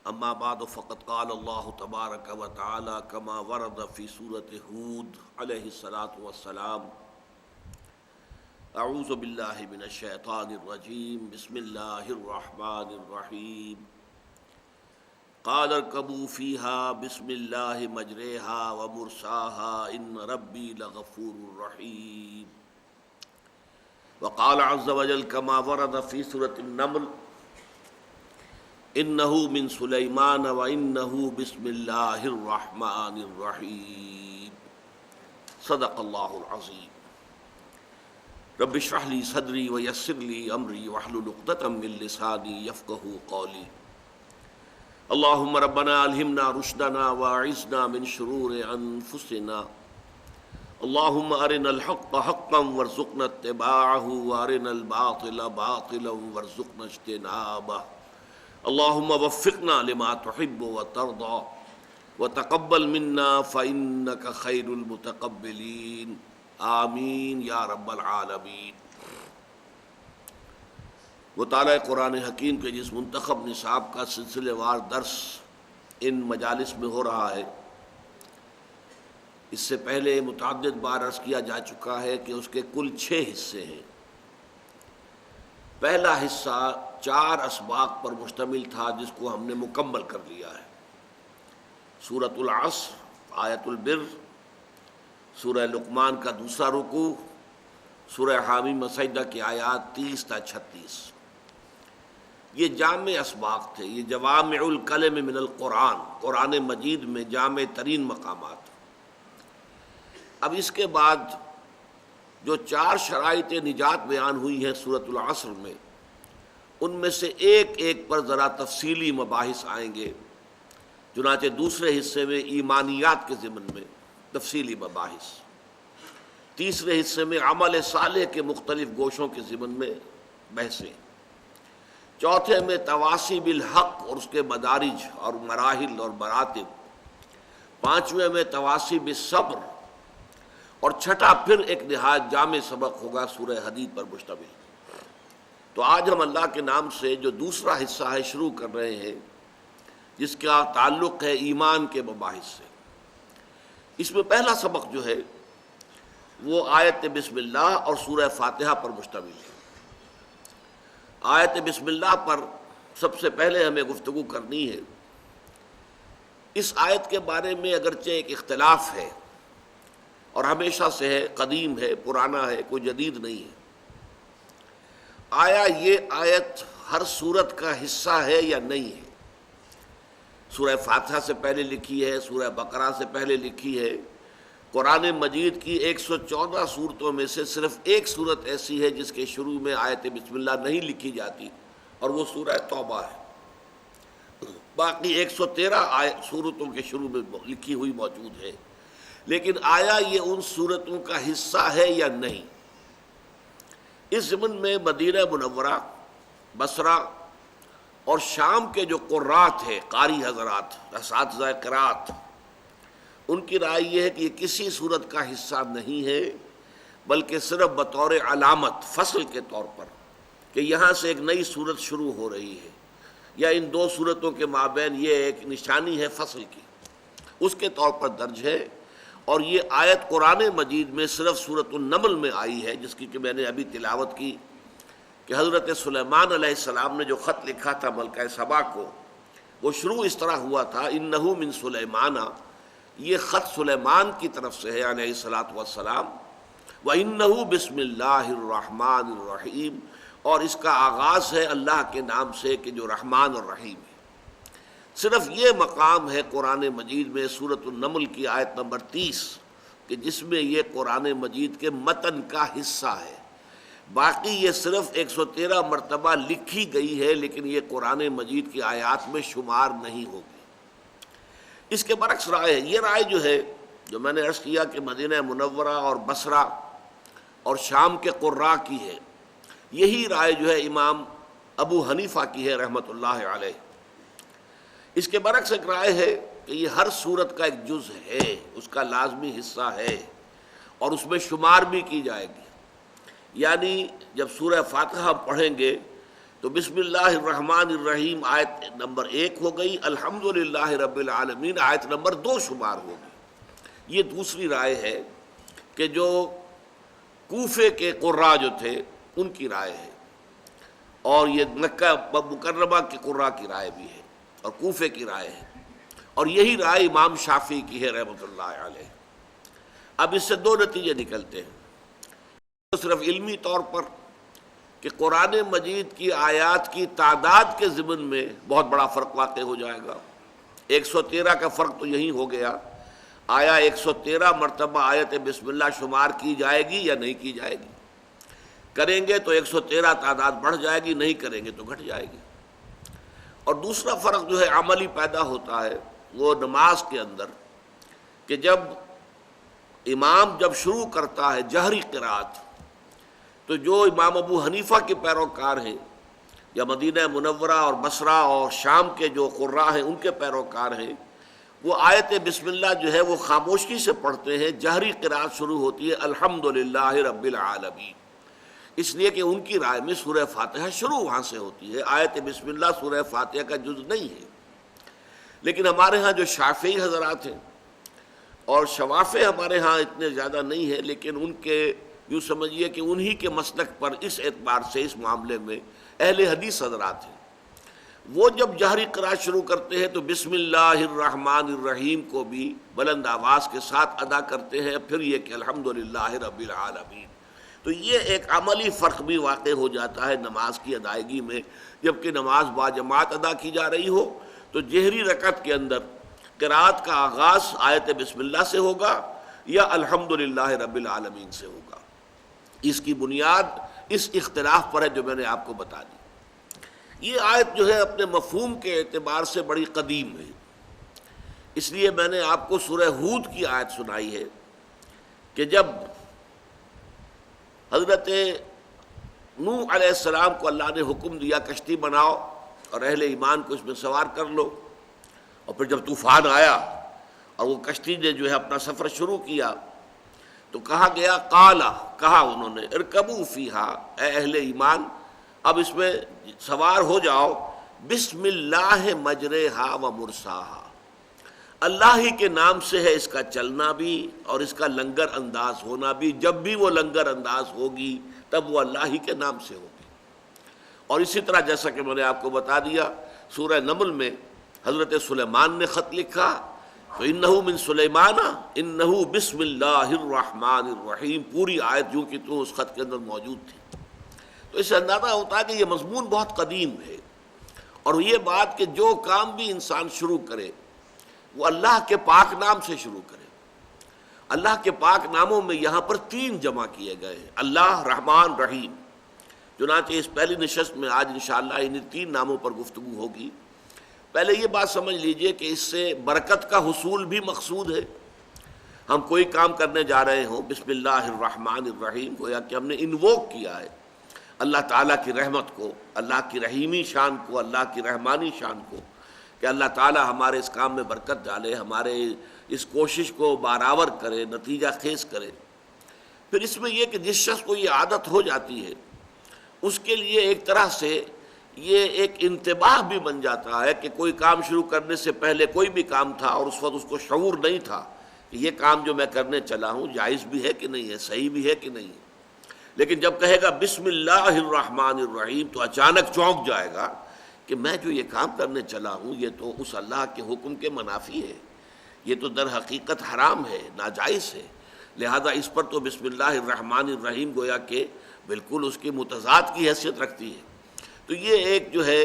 اما بعد فقد قال اللہ تبارک و تعالی کما ورد فی سورۃ ہود علیہ الصلاۃ والسلام اعوذ باللہ من الشیطان الرجیم بسم اللہ الرحمن الرحیم قال اركبوا فيها بسم الله مجريها ومرساها ان ربي لغفور رحيم وقال عز وجل كما ورد في سورة النمل انه من سليمان وانه بسم الله الرحمن الرحيم صدق الله العظيم رب اشرح لي صدري ويسر لي امري واحلل عقدة من لساني يفقهوا قولي اللهم ربنا الہمنا رشدنا واعصمنا من شرور انفسنا اللهم ارنا الحق حقا وارزقنا اتباعه وارنا الباطل باطلا وارزقنا اجتنابه اللهم وفقنا لما تحب وترضى وتقبل منا فإنك خير المتقبلين آمین یا رب العالمین۔ مطالعہ قرآن حکیم کے جس منتخب نصاب کا سلسلے وار درس ان مجالس میں ہو رہا ہے، اس سے پہلے متعدد بار عرض کیا جا چکا ہے کہ اس کے کل 6 حصے ہیں۔ پہلا حصہ 4 اسباق پر مشتمل تھا جس کو ہم نے مکمل کر لیا ہے۔ سورۃ العصر، آیت البر، سورہ لقمان کا دوسرا رکوع، سورہ حامیم سجدہ کی آیات 30 تا 36۔ یہ جامع اسباق تھے، یہ جوامع الکلم من القرآن، قرآن مجید میں جامع ترین مقامات۔ اب اس کے بعد جو 4 شرائط نجات بیان ہوئی ہیں سورۃ العصر میں، ان میں سے ایک ایک پر ذرا تفصیلی مباحث آئیں گے۔ چنانچہ دوسرے حصے میں ایمانیات کے ضمن میں تفصیلی مباحث، تیسرے حصے میں عمل صالح کے مختلف گوشوں کے ضمن میں بحثیں، چوتھے میں تواصی بالحق اور اس کے مدارج اور مراحل اور مراتب، پانچویں میں تواصی بالصبر، اور چھٹا پھر ایک نہایت جامع سبق ہوگا سورہ حدید پر مشتمل۔ تو آج ہم اللہ کے نام سے جو دوسرا حصہ ہے شروع کر رہے ہیں، جس کا تعلق ہے ایمان کے مباحث سے۔ اس میں پہلا سبق جو ہے وہ آیت بسم اللہ اور سورہ فاتحہ پر مشتمل ہے۔ آیت بسم اللہ پر سب سے پہلے ہمیں گفتگو کرنی ہے۔ اس آیت کے بارے میں اگرچہ ایک اختلاف ہے اور ہمیشہ سے ہے، قدیم ہے، پرانا ہے، کوئی جدید نہیں ہے۔ آیا یہ آیت ہر سورت کا حصہ ہے یا نہیں ہے؟ سورہ فاتحہ سے پہلے لکھی ہے، سورہ بقرہ سے پہلے لکھی ہے۔ قرآن مجید کی 114 سورتوں میں سے صرف ایک سورت ایسی ہے جس کے شروع میں آیت بسم اللہ نہیں لکھی جاتی، اور وہ سورہ توبہ ہے۔ باقی 113 سورتوں کے شروع میں لکھی ہوئی موجود ہے۔ لیکن آیا یہ ان سورتوں کا حصہ ہے یا نہیں؟ اس ضمن میں مدینہ منورہ، بصرہ اور شام کے جو قراء تھے، قاری حضرات، اساتذہ قراءت، ان کی رائے یہ ہے کہ یہ کسی صورت کا حصہ نہیں ہے، بلکہ صرف بطور علامت، فصل کے طور پر، کہ یہاں سے ایک نئی صورت شروع ہو رہی ہے، یا ان 2 صورتوں کے مابین یہ ایک نشانی ہے فصل کی، اس کے طور پر درج ہے۔ اور یہ آیت قرآن مجید میں صرف سورۃ النمل میں آئی ہے، جس کی کہ میں نے ابھی تلاوت کی، کہ حضرت سلیمان علیہ السلام نے جو خط لکھا تھا ملکہ سبا کو، وہ شروع اس طرح ہوا تھا، انہ من سلیمان، یہ خط سلیمان کی طرف سے ہے علیہ الصلاۃ والسلام، وانہ بسم اللہ الرحمن الرحیم، اور اس کا آغاز ہے اللہ کے نام سے کہ جو رحمان اور رحیم ہے۔ صرف یہ مقام ہے قرآن مجید میں سورۃ النمل کی آیت نمبر 30 کہ جس میں یہ قرآن مجید کے متن کا حصہ ہے۔ باقی یہ صرف 113 مرتبہ لکھی گئی ہے، لیکن یہ قرآن مجید کی آیات میں شمار نہیں ہوگی۔ اس کے برعکس رائے ہے، یہ رائے جو ہے، جو میں نے عرض کیا کہ مدینہ منورہ اور بصرہ اور شام کے قراء کی ہے، یہی رائے جو ہے امام ابو حنیفہ کی ہے رحمۃ اللہ علیہ۔ اس کے برعکس ایک رائے ہے کہ یہ ہر صورت کا ایک جز ہے، اس کا لازمی حصہ ہے، اور اس میں شمار بھی کی جائے گی۔ یعنی جب سورہ فاتحہ پڑھیں گے تو تو بسم اللہ الرحمن الرحیم آیت نمبر 1 ہو گئی، الحمدللہ رب العالمین آیت نمبر 2 شمار ہوگی۔ یہ دوسری رائے ہے کہ جو کوفے کے قراء جو تھے ان کی رائے ہے، اور یہ مکہ مکرمہ کے قراء کی رائے بھی ہے اور کوفے کی رائے ہے، اور یہی رائے امام شافعی کی ہے رحمۃ اللہ علیہ۔ اب اس سے 2 نتیجے نکلتے ہیں، صرف علمی طور پر کہ قرآن مجید کی آیات کی تعداد کے ضمن میں بہت بڑا فرق واقع ہو جائے گا۔ 113 کا فرق تو یہی ہو گیا، آیا 113 مرتبہ آیت بسم اللہ شمار کی جائے گی یا نہیں کی جائے گی؟ کریں گے تو 113 تعداد بڑھ جائے گی، نہیں کریں گے تو گھٹ جائے گی۔ اور دوسرا فرق جو ہے عملی پیدا ہوتا ہے وہ نماز کے اندر، کہ جب امام شروع کرتا ہے جہری قرات، تو جو امام ابو حنیفہ کے پیروکار ہیں یا مدینہ منورہ اور بصرہ اور شام کے جو قراء ہیں ان کے پیروکار ہیں، وہ آیت بسم اللہ جو ہے وہ خاموشی سے پڑھتے ہیں۔ جہری قرات شروع ہوتی ہے الحمدللہ رب العالمین، اس لیے کہ ان کی رائے میں سورہ فاتحہ شروع وہاں سے ہوتی ہے، آیت بسم اللہ سورہ فاتحہ کا جز نہیں ہے۔ لیکن ہمارے ہاں جو شافعی حضرات ہیں، اور شوافع ہمارے ہاں اتنے زیادہ نہیں ہیں، لیکن ان کے یوں سمجھیے کہ انہی کے مسلک پر اس اعتبار سے اس معاملے میں اہل حدیث حضرات ہیں، وہ جب جہری قرات شروع کرتے ہیں تو بسم اللہ الرحمن الرحیم کو بھی بلند آواز کے ساتھ ادا کرتے ہیں، پھر یہ کہ الحمدللہ رب العالمین۔ تو یہ ایک عملی فرق بھی واقع ہو جاتا ہے نماز کی ادائیگی میں، جبکہ نماز باجماعت ادا کی جا رہی ہو تو جہری رکعت کے اندر قرات کا آغاز آیت بسم اللہ سے ہوگا یا الحمدللہ رب العالمین سے ہوگا۔ اس کی بنیاد اس اختلاف پر ہے جو میں نے آپ کو بتا دی۔ یہ آیت جو ہے اپنے مفہوم کے اعتبار سے بڑی قدیم ہے، اس لیے میں نے آپ کو سورہ ہود کی آیت سنائی ہے کہ جب حضرت نوح علیہ السلام کو اللہ نے حکم دیا کشتی بناؤ اور اہل ایمان کو اس میں سوار کر لو، اور پھر جب طوفان آیا اور وہ کشتی نے جو ہے اپنا سفر شروع کیا تو کہا گیا قالا، کہا انہوں نے ارکبوا فیہا، اے اہل ایمان اب اس میں سوار ہو جاؤ، بسم اللہ مجریہا و مرساہا، اللہ ہی کے نام سے ہے اس کا چلنا بھی اور اس کا لنگر انداز ہونا بھی، جب بھی وہ لنگر انداز ہوگی تب وہ اللہ ہی کے نام سے ہوگی۔ اور اسی طرح جیسا کہ میں نے آپ کو بتا دیا سورہ نمل میں حضرت سلیمان نے خط لکھا تو انہو من سلیمان انہو بسم اللہ الرحمن الرحیم، پوری آیت جو کہ تو اس خط کے اندر موجود تھی۔ تو اس سے اندازہ ہوتا ہے کہ یہ مضمون بہت قدیم ہے، اور یہ بات کہ جو کام بھی انسان شروع کرے وہ اللہ کے پاک نام سے شروع کرے۔ اللہ کے پاک ناموں میں یہاں پر 3 جمع کیے گئے ہیں، اللہ، رحمان، رحیم۔ چنانچہ اس پہلی نشست میں آج انشاءاللہ ان 3 ناموں پر گفتگو ہوگی۔ پہلے یہ بات سمجھ لیجئے کہ اس سے برکت کا حصول بھی مقصود ہے۔ ہم کوئی کام کرنے جا رہے ہوں، بسم اللہ الرحمن الرحیم، گویا کہ ہم نے انووک کیا ہے اللہ تعالیٰ کی رحمت کو، اللہ کی رحیمی شان کو، اللہ کی رحمانی شان کو، کہ اللہ تعالیٰ ہمارے اس کام میں برکت ڈالے، ہمارے اس کوشش کو بارآور کرے، نتیجہ خیز کرے۔ پھر اس میں یہ کہ جس شخص کو یہ عادت ہو جاتی ہے اس کے لیے ایک طرح سے یہ ایک انتباہ بھی بن جاتا ہے کہ کوئی کام شروع کرنے سے پہلے کوئی بھی کام تھا اور اس وقت اس کو شعور نہیں تھا کہ یہ کام جو میں کرنے چلا ہوں جائز بھی ہے کہ نہیں ہے، صحیح بھی ہے کہ نہیں ہے، لیکن جب کہے گا بسم اللہ الرحمن الرحیم تو اچانک چونک جائے گا کہ میں جو یہ کام کرنے چلا ہوں یہ تو اس اللہ کے حکم کے منافی ہے، یہ تو در حقیقت حرام ہے، ناجائز ہے، لہذا اس پر تو بسم اللہ الرحمن الرحیم گویا کہ بالکل اس کی متضاد کی حیثیت رکھتی ہے۔ تو یہ ایک جو ہے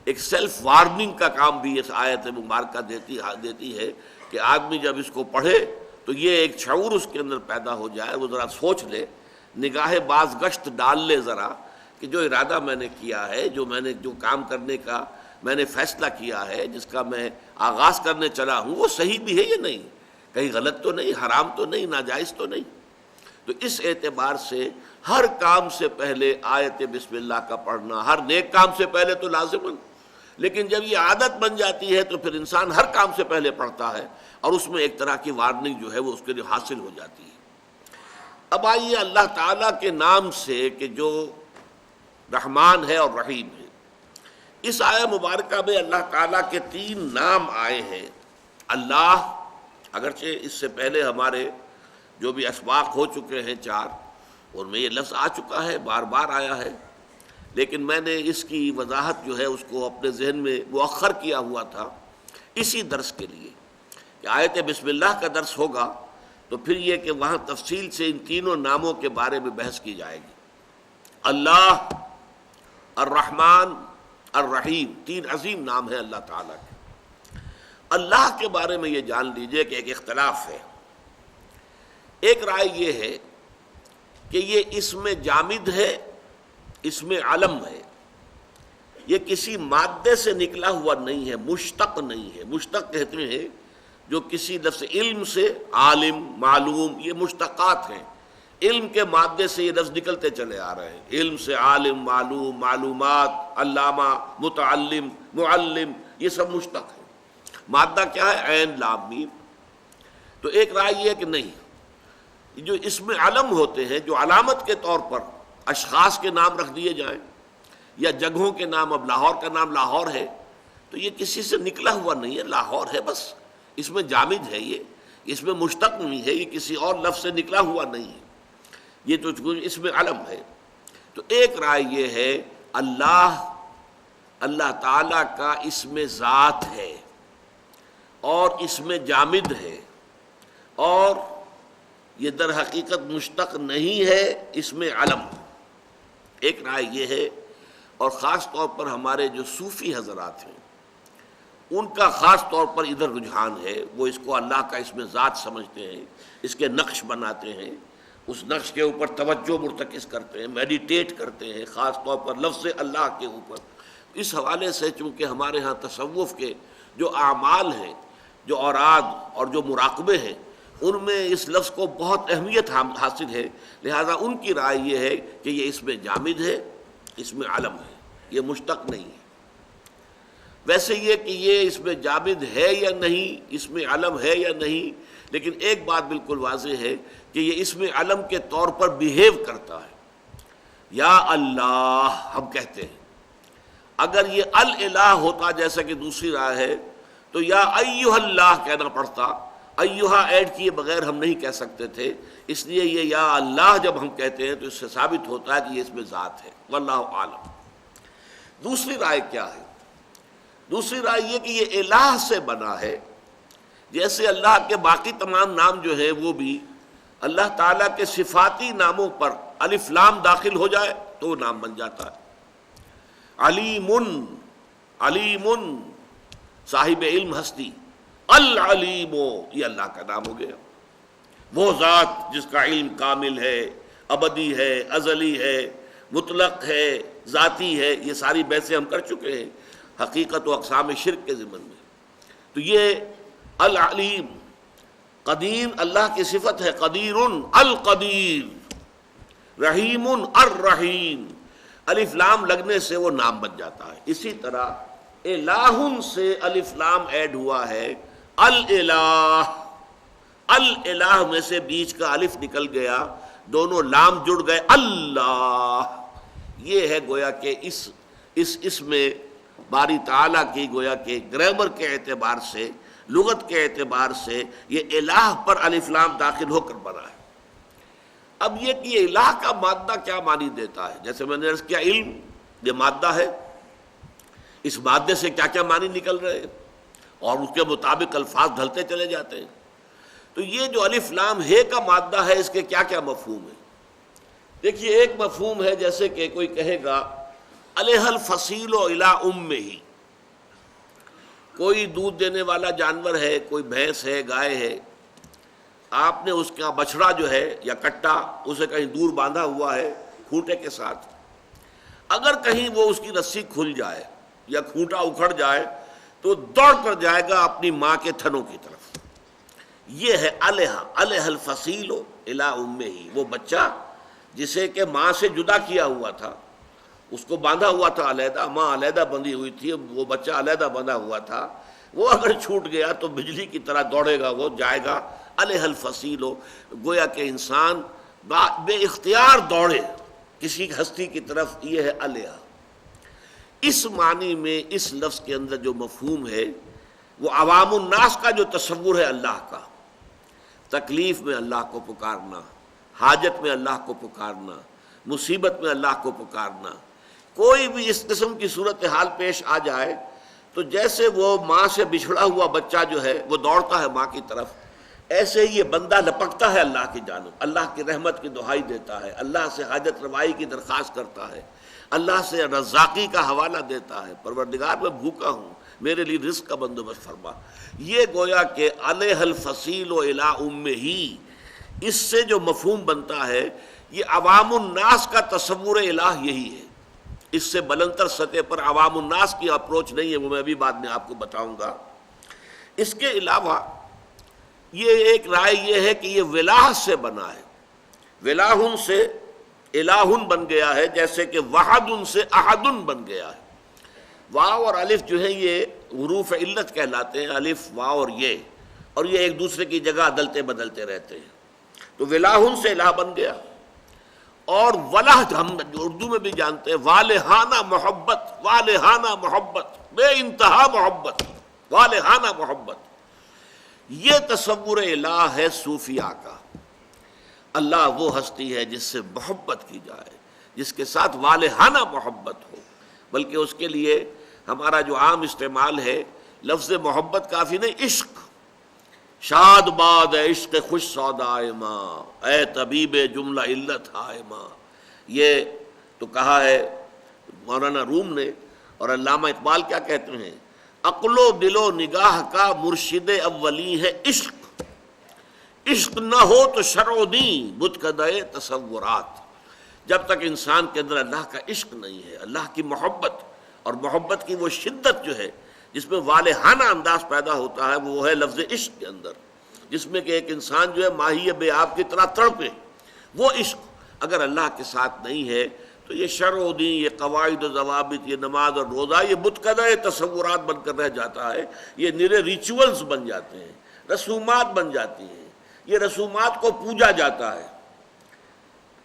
ایک سیلف وارننگ کا کام بھی اس آیت مبارکہ دیتی ہے کہ آدمی جب اس کو پڑھے تو یہ ایک شعور اس کے اندر پیدا ہو جائے، وہ ذرا سوچ لے، نگاہ باز گشت ڈال لے ذرا کہ جو ارادہ میں نے کیا ہے، جو کام کرنے کا میں نے فیصلہ کیا ہے، جس کا میں آغاز کرنے چلا ہوں، وہ صحیح بھی ہے یا نہیں، کہیں غلط تو نہیں، حرام تو نہیں، ناجائز تو نہیں۔ تو اس اعتبار سے ہر کام سے پہلے آیت بسم اللہ کا پڑھنا، ہر نیک کام سے پہلے تو لازماً، لیکن جب یہ عادت بن جاتی ہے تو پھر انسان ہر کام سے پہلے پڑھتا ہے، اور اس میں ایک طرح کی وارننگ جو ہے وہ اس کے لیے حاصل ہو جاتی ہے۔ اب آئیے اللہ تعالیٰ کے نام سے کہ جو رحمان ہے اور رحیم ہے، اس آیہ مبارکہ میں اللہ تعالیٰ کے 3 نام آئے ہیں۔ اللہ، اگرچہ اس سے پہلے ہمارے جو بھی اسباق ہو چکے ہیں 4، ان میں یہ لفظ آ چکا ہے، بار بار آیا ہے، لیکن میں نے اس کی وضاحت جو ہے اس کو اپنے ذہن میں مؤخر کیا ہوا تھا اسی درس کے لیے کہ آیت بسم اللہ کا درس ہوگا تو پھر یہ کہ وہاں تفصیل سے ان تینوں ناموں کے بارے میں بحث کی جائے گی۔ اللہ، الرحمن، الرحیم، 3 عظیم نام ہیں اللہ تعالیٰ کے۔ اللہ کے بارے میں یہ جان لیجئے کہ ایک اختلاف ہے۔ ایک رائے یہ ہے کہ یہ اسم جامد ہے، اسم علم ہے، یہ کسی مادے سے نکلا ہوا نہیں ہے، مشتق نہیں ہے۔ مشتق کہتے ہیں جو کسی لفظ علم سے، عالم، معلوم، یہ مشتقات ہیں۔ علم کے مادے سے یہ لفظ نکلتے چلے آ رہے ہیں، علم سے عالم، معلوم، معلومات، علامہ، متعلم، معلم، یہ سب مشتق ہے۔ مادہ کیا ہے؟ عین لام میم۔ تو ایک رائے یہ ہے کہ نہیں، جو اسم علم ہوتے ہیں، جو علامت کے طور پر اشخاص کے نام رکھ دیے جائیں یا جگہوں کے نام، اب لاہور کا نام لاہور ہے تو یہ کسی سے نکلا ہوا نہیں ہے، لاہور ہے بس، اس میں جامد ہے، یہ اس میں مشتق نہیں ہے، یہ کسی اور لفظ سے نکلا ہوا نہیں ہے، یہ تو اس میں علم ہے۔ تو ایک رائے یہ ہے اللہ تعالیٰ کا اسم ذات ہے اور اسم جامد ہے، اور یہ در حقیقت مشتق نہیں ہے، اسم علم۔ ایک رائے یہ ہے، اور خاص طور پر ہمارے جو صوفی حضرات ہیں ان کا خاص طور پر ادھر رجحان ہے، وہ اس کو اللہ کا اسم ذات سمجھتے ہیں، اس کے نقش بناتے ہیں، اس نقش کے اوپر توجہ مرتکز کرتے ہیں، میڈیٹیٹ کرتے ہیں، خاص طور پر لفظ اللہ کے اوپر۔ اس حوالے سے چونکہ ہمارے ہاں تصوف کے جو اعمال ہیں، جو اوراد اور جو مراقبے ہیں، ان میں اس لفظ کو بہت اہمیت حاصل ہے، لہذا ان کی رائے یہ ہے کہ یہ اسم جامد ہے، اسم علم ہے، یہ مشتق نہیں ہے۔ ویسے یہ کہ یہ اسم جامد ہے یا نہیں، اسم علم ہے یا نہیں، لیکن ایک بات بالکل واضح ہے کہ یہ اسم علم کے طور پر بیہیو کرتا ہے۔ یا اللہ ہم کہتے ہیں، اگر یہ الالہ ہوتا جیسا کہ دوسری رائے ہے تو یا ایھا اللہ کہنا پڑتا، ایھا ایڈ کیے بغیر ہم نہیں کہہ سکتے تھے، اس لیے یہ یا اللہ جب ہم کہتے ہیں تو اس سے ثابت ہوتا ہے کہ یہ اس میں ذات ہے، واللہ عالم۔ دوسری رائے کیا ہے؟ دوسری رائے یہ کہ یہ الہ سے بنا ہے، جیسے اللہ کے باقی تمام نام جو ہیں وہ بھی اللہ تعالیٰ کے صفاتی ناموں پر الف لام داخل ہو جائے تو وہ نام بن جاتا ہے۔ علیم، علیم، صاحب علم ہستی، العلیم، یہ اللہ کا نام ہو گیا، وہ ذات جس کا علم کامل ہے، ابدی ہے، ازلی ہے، مطلق ہے، ذاتی ہے، یہ ساری بحثیں ہم کر چکے ہیں حقیقت و اقسام شرک کے ضمن میں۔ تو یہ العلیم، قدیر اللہ کی صفت ہے، قدیر، القدیر، رحیم، الرحیم، الف لام لگنے سے وہ نام بن جاتا ہے۔ اسی طرح الہ سے الف لام ایڈ ہوا ہے، الالہ، الالہ میں سے بیچ کا الف نکل گیا، دونوں لام جڑ گئے، اللہ۔ یہ ہے گویا کہ اس میں باری تعالیٰ کی گویا کہ گرامر کے اعتبار سے، لغت کے اعتبار سے یہ الہ پر الف لام داخل ہو کر بنا ہے۔ اب یہ کہ یہ الہ کا مادہ کیا معنی دیتا ہے، جیسے میں نے عرض کیا علم یہ مادہ ہے، اس مادے سے کیا کیا معنی نکل رہے ہیں اور اس کے مطابق الفاظ ڈھلتے چلے جاتے ہیں۔ تو یہ جو الف لام ہے کا مادہ ہے، اس کے کیا کیا مفہوم ہے؟ دیکھیے، ایک مفہوم ہے جیسے کہ کوئی کہے گا علیہ الفصیل الی امہ، کوئی دودھ دینے والا جانور ہے، کوئی بھینس ہے، گائے ہے، آپ نے اس کا بچھڑا جو ہے یا کٹا اسے کہیں دور باندھا ہوا ہے کھوٹے کے ساتھ، اگر کہیں وہ اس کی رسی کھل جائے یا کھوٹا اکھڑ جائے تو دوڑ کر جائے گا اپنی ماں کے تھنوں کی طرف۔ یہ ہے علیہ الفصیل الی امہ، وہ بچہ جسے کہ ماں سے جدا کیا ہوا تھا، اس کو باندھا ہوا تھا علیحدہ، ماں علیحدہ بندھی ہوئی تھی، وہ بچہ علیحدہ بندھا ہوا تھا، وہ اگر چھوٹ گیا تو بجلی کی طرح دوڑے گا، وہ جائے گا علیہ الفصیل، گویا کہ انسان بے اختیار دوڑے کسی ہستی کی طرف، یہ ہے علیہ۔ اس معنی میں اس لفظ کے اندر جو مفہوم ہے وہ عوام الناس کا جو تصور ہے اللہ کا، تکلیف میں اللہ کو پکارنا، حاجت میں اللہ کو پکارنا، مصیبت میں اللہ کو پکارنا، کوئی بھی اس قسم کی صورتحال پیش آ جائے تو جیسے وہ ماں سے بچھڑا ہوا بچہ جو ہے وہ دوڑتا ہے ماں کی طرف، ایسے ہی یہ بندہ لپکتا ہے اللہ کی جانب، اللہ کی رحمت کی دعائی دیتا ہے، اللہ سے حاجت روائی کی درخواست کرتا ہے، اللہ سے رزاقی کا حوالہ دیتا ہے، پروردگار میں بھوکا ہوں، میرے لیے رزق کا بندوبست فرما۔ یہ گویا کہ علیہ الفصیل و الی امہ، اس سے جو مفہوم بنتا ہے یہ عوام الناس کا تصور الہ یہی ہے۔ اس سے بلندتر سطح پر عوام الناس کی اپروچ نہیں ہے، وہ میں بھی بعد میں آپ کو بتاؤں گا۔ اس کے علاوہ یہ ایک رائے یہ ہے کہ یہ ولاہ سے بنا ہے، ولاہن سے الہن بن گیا ہے، جیسے کہ وحدن سے احدن بن گیا ہے۔ واو اور الف جو ہے یہ حروف علت کہلاتے ہیں، الف واو اور یہ، اور یہ ایک دوسرے کی جگہ عدلتے بدلتے رہتے ہیں، تو ولاہن سے الہ بن گیا۔ اور ولہ ہم اردو میں بھی جانتے ہیں، والہانہ محبت، والہانہ محبت، بے انتہا محبت، والہانہ محبت، یہ تصور الہ ہے صوفیاء کا۔ اللہ وہ ہستی ہے جس سے محبت کی جائے، جس کے ساتھ والہانہ محبت ہو، بلکہ اس کے لیے ہمارا جو عام استعمال ہے لفظ محبت کافی نہیں، عشق، شاد باد اے عشق خوش سودائے ماں، اے طبیب جملہ علت ہائے ماں، یہ تو کہا ہے مولانا روم نے۔ اور علامہ اقبال کیا کہتے ہیں، عقل و دل و نگاہ کا مرشد اولی ہے عشق، عشق نہ ہو تو شرع و دین بتکدہ تصورات۔ جب تک انسان کے اندر اللہ کا عشق نہیں ہے، اللہ کی محبت، اور محبت کی وہ شدت جو ہے جس میں والہانہ انداز پیدا ہوتا ہے، وہ ہے لفظ عشق کے اندر، جس میں کہ ایک انسان جو ہے ماہی بے آب کی طرح تڑپے، وہ عشق اگر اللہ کے ساتھ نہیں ہے تو یہ شرع و دین، یہ قواعد و ضوابط، یہ نماز اور روزہ، یہ بتکدہ تصورات بن کر رہ جاتا ہے، یہ نرے ریچولز بن جاتے ہیں، رسومات بن جاتی ہیں، یہ رسومات کو پوجا جاتا ہے۔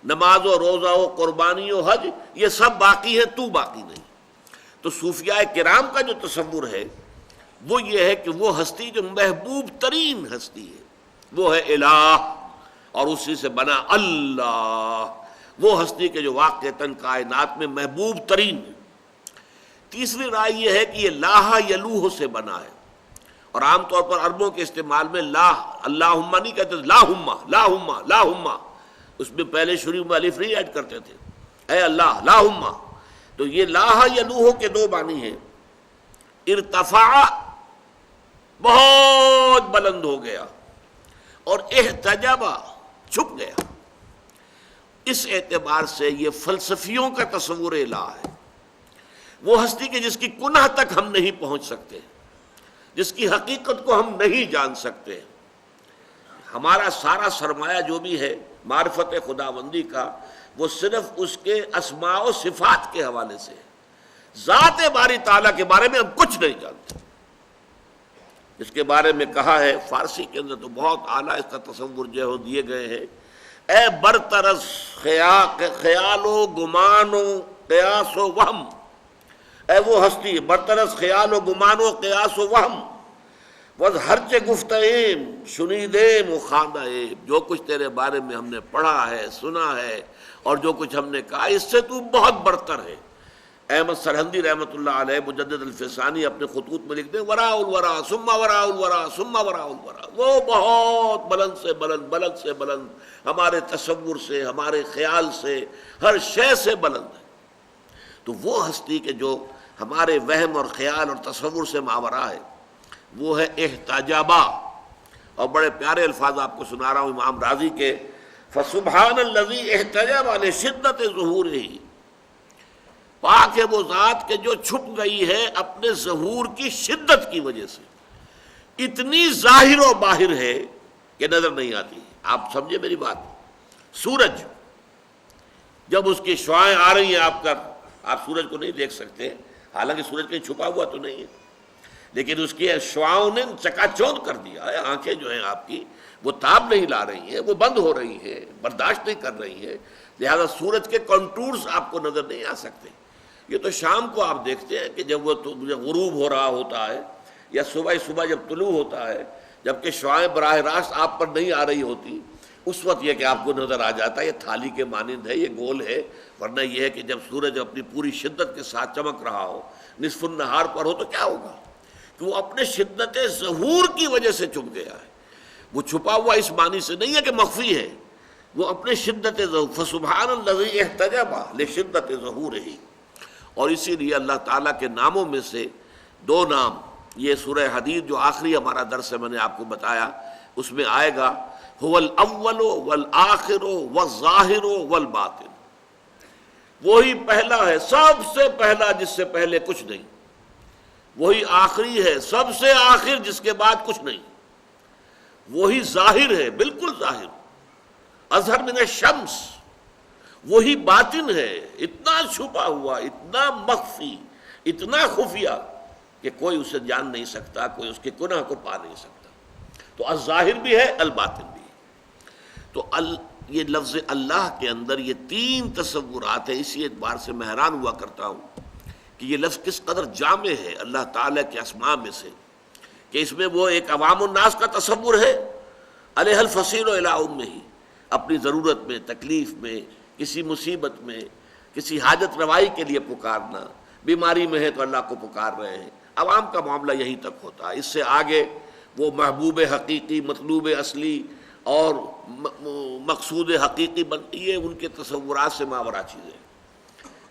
نماز و روزہ و قربانی و حج یہ سب باقی ہے، تو باقی نہیں۔ تو صوفیاء کرام کا جو تصور ہے وہ یہ ہے کہ وہ ہستی جو محبوب ترین ہستی ہے وہ ہے الہ، اور اسی سے بنا اللہ، وہ ہستی کے جو واقعتاً کائنات میں محبوب ترین ہے۔ تیسری رائے یہ ہے کہ یہ لاہ یلوہ سے بنا ہے، اور عام طور پر عربوں کے استعمال میں لاہ، اللہم نہیں کہتے، لاہم، لاہم، لاہم، اس میں پہلے شروع میں الف نہیں ایڈ کرتے تھے، اے اللہ لاہم۔ تو یہ لاہ یلوہ کے دو معنی ہیں، ارتفع بہت بلند ہو گیا، اور احتجب چھپ گیا۔ اس اعتبار سے یہ فلسفیوں کا تصور الہ ہے، وہ ہستی کہ جس کی کنہ تک ہم نہیں پہنچ سکتے، جس کی حقیقت کو ہم نہیں جان سکتے۔ ہمارا سارا سرمایہ جو بھی ہے معرفت خداوندی کا، وہ صرف اس کے اسماء و صفات کے حوالے سے ہے، ذات باری تعالیٰ کے بارے میں ہم کچھ نہیں جانتے۔ اس کے بارے میں کہا ہے، فارسی کے اندر تو بہت اعلیٰ اس کا تصور جو ہے دیے گئے ہیں، اے برطرز خیال و گمان و قیاس و وہم، اے وہ ہستی برطرز خیال و گمان و قیاس و وہم، وز ہرچ گفتیم شنیدیم و خواندیم، جو کچھ تیرے بارے میں ہم نے پڑھا ہے، سنا ہے، اور جو کچھ ہم نے کہا، اس سے تو بہت برتر ہے۔ احمد سرہندی رحمۃ اللہ علیہ مجدد الفسانی اپنے خطوط میں لکھتے ہیں، وراء الورا ثم وراء الورا ثم وراء الورا، وہ بہت بلند سے بلند، بلند سے بلند، ہمارے تصور سے، ہمارے خیال سے، ہر شے سے بلند ہے۔ تو وہ ہستی کہ جو ہمارے وہم اور خیال اور تصور سے ماورا ہے، وہ ہے احتجابا۔ اور بڑے پیارے الفاظ آپ کو سنا رہا ہوں امام راضی کے، فسبحان الذی احتجب لشدت ظہورہ، پاک ہے وہ ذات کہ جو چھپ گئی ہے اپنے ظہور کی شدت کی وجہ سے، اتنی ظاہر و باہر ہے کہ نظر نہیں آتی۔ آپ سمجھے میری بات؟ سورج جب اس کی شعاعیں آ رہی ہیں آپ سورج کو نہیں دیکھ سکتے، حالانکہ سورج کہیں چھپا ہوا تو نہیں ہے، لیکن اس کی شعاؤں نے چکا چوند کر دیا ہے۔ آنکھیں جو ہیں آپ کی وہ تاب نہیں لا رہی ہیں، وہ بند ہو رہی ہیں، برداشت نہیں کر رہی ہیں، لہذا سورج کے کنٹورز آپ کو نظر نہیں آ سکتے۔ یہ تو شام کو آپ دیکھتے ہیں کہ جب وہ غروب ہو رہا ہوتا ہے یا صبح جب طلوع ہوتا ہے، جبکہ شعاعیں براہ راست آپ پر نہیں آ رہی ہوتی، اس وقت یہ کہ آپ کو نظر آ جاتا ہے یہ تھالی کے مانند ہے، یہ گول ہے. ورنہ یہ ہے کہ جب سورج اپنی پوری شدت کے ساتھ چمک رہا ہو، نصف النہار پر ہو، تو کیا ہوگا کہ وہ اپنے شدت ظہور کی وجہ سے چھپ گیا ہے. وہ چھپا ہوا اس معنی سے نہیں ہے کہ مخفی ہے، وہ اپنے شدت ظہور. فسبحان الذی احتجب لشدت ظہورہ. اور اسی لیے اللہ تعالیٰ کے ناموں میں سے دو نام، یہ سورہ حدید جو آخری ہمارا درس ہے میں نے آپ کو بتایا، اس میں آئے گا هو الاول والآخر والظاہر والباطن. وہی پہلا ہے، سب سے پہلا جس سے پہلے کچھ نہیں. وہی آخری ہے، سب سے آخر جس کے بعد کچھ نہیں. وہی ظاہر ہے، بالکل ظاہر، اظہر من الشمس. وہی باطن ہے، اتنا چھپا ہوا، اتنا مخفی، اتنا خفیہ کہ کوئی اسے جان نہیں سکتا، کوئی اس کے گناہ کو پا نہیں سکتا. تو الظاہر بھی ہے، الباطن بھی ہے. تو یہ لفظ اللہ کے اندر یہ تین تصورات ہیں. اسی اعتبار سے میں حیران ہوا کرتا ہوں کہ یہ لفظ کس قدر جامع ہے اللہ تعالیٰ کے اسماء میں سے، کہ اس میں وہ ایک عوام الناس کا تصور ہے، علیہ الفصیل الی امہ، اپنی ضرورت میں، تکلیف میں، کسی مصیبت میں، کسی حاجت روائی کے لیے پکارنا. بیماری میں ہے تو اللہ کو پکار رہے ہیں. عوام کا معاملہ یہیں تک ہوتا ہے. اس سے آگے وہ محبوب حقیقی، مطلوب اصلی اور مقصود حقیقی بنتی ہے، ان کے تصورات سے ماورا چیزیں.